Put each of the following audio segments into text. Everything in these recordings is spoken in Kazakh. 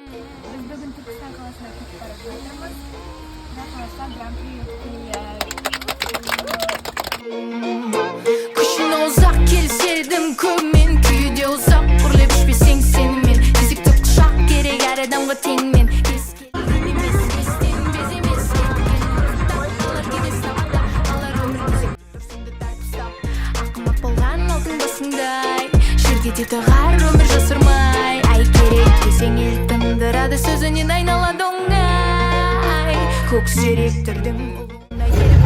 Біз бүгін Түркістан қаласына кетіп бара жатырмыз. Құдай қаласа гран-при өтті. Күшіне ұзақ келседім көммен, күйде ұзақ үрлеп ішпесең сенімен. Кезікті құшақ керек әр адамға теңмен. Ақымақ болған алтын басыңдай, жерге де тығар өмір жасырмай. Ай керек десең ел тындырады, сөзінен айналады оңай. Көк жүректердің ұлына еріп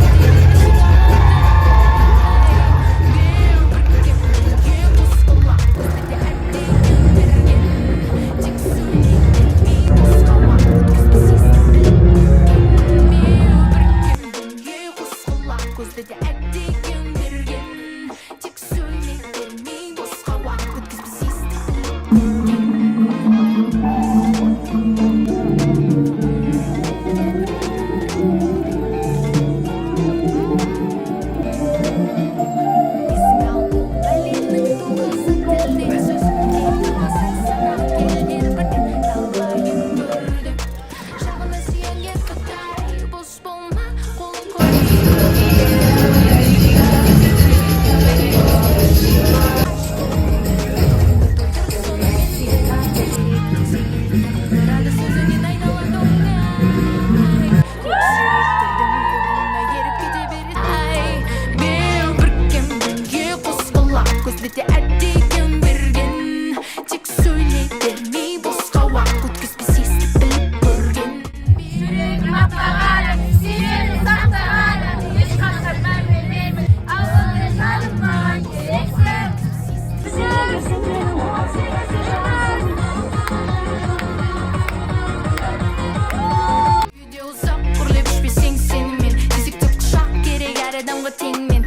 адамға теңмен.